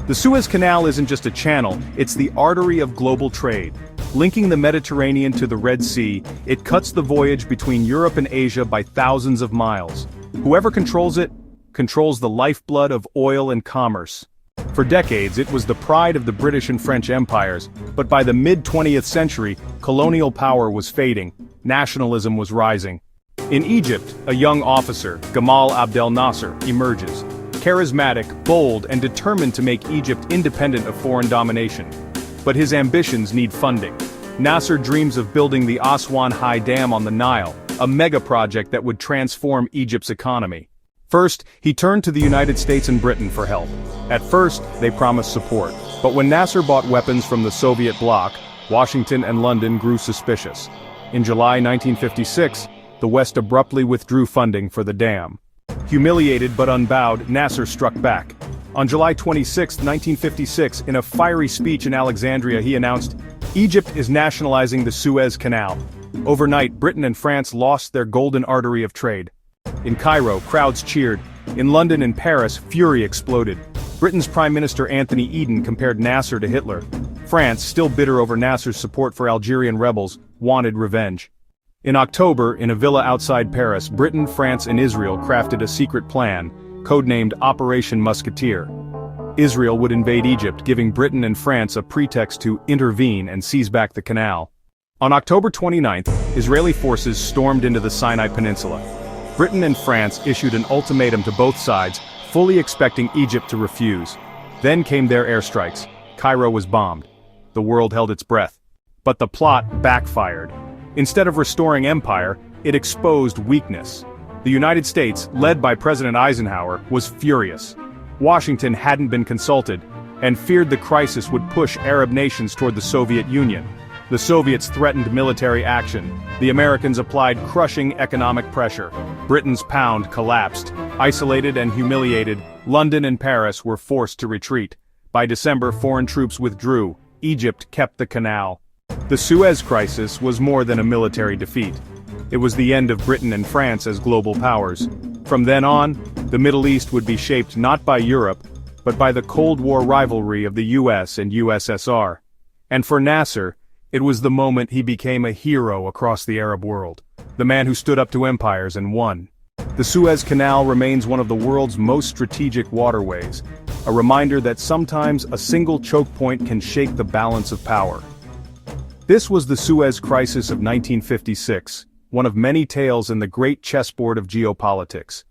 The Suez Canal isn't just a channel, it's the artery of global trade. Linking the Mediterranean to the Red Sea, it cuts the voyage between Europe and Asia by thousands of miles. Whoever controls it, controls the lifeblood of oil and commerce. For decades, it was the pride of the British and French empires, but by the mid-20th century, colonial power was fading, nationalism was rising. In Egypt, a young officer, Gamal Abdel Nasser, emerges. Charismatic, bold, and determined to make Egypt independent of foreign domination. But his ambitions need funding. Nasser dreams of building the Aswan High Dam on the Nile, a mega-project that would transform Egypt's economy. First, he turned to the United States and Britain for help. At first, they promised support. But when Nasser bought weapons from the Soviet bloc, Washington and London grew suspicious. In July 1956, the West abruptly withdrew funding for the dam. Humiliated but unbowed, Nasser struck back. On July 26, 1956, in a fiery speech in Alexandria, he announced, "Egypt is nationalizing the Suez Canal." Overnight, Britain and France lost their golden artery of trade. In Cairo, crowds cheered. In London and Paris, fury exploded. Britain's Prime Minister Anthony Eden compared Nasser to Hitler. France, still bitter over Nasser's support for Algerian rebels, wanted revenge. In October, in a villa outside Paris, Britain, France, and Israel crafted a secret plan, codenamed Operation Musketeer. Israel would invade Egypt, giving Britain and France a pretext to intervene and seize back the canal. On October 29, Israeli forces stormed into the Sinai Peninsula. Britain and France issued an ultimatum to both sides, fully expecting Egypt to refuse. Then came their airstrikes. Cairo was bombed. The world held its breath. But the plot backfired. Instead of restoring empire, it exposed weakness. The United States, led by President Eisenhower, was furious. Washington hadn't been consulted, and feared the crisis would push Arab nations toward the Soviet Union. The Soviets threatened military action. The Americans applied crushing economic pressure. Britain's pound collapsed. Isolated and humiliated, London and Paris were forced to retreat. By December, foreign troops withdrew. Egypt kept the canal. The Suez Crisis was more than a military defeat. It was the end of Britain and France as global powers. From then on, the Middle East would be shaped not by Europe, but by the Cold War rivalry of the US and USSR. And for Nasser, it was the moment he became a hero across the Arab world. The man who stood up to empires and won. The Suez Canal remains one of the world's most strategic waterways, a reminder that sometimes a single choke point can shake the balance of power. This was the Suez Crisis of 1956, one of many tales in the great chessboard of geopolitics.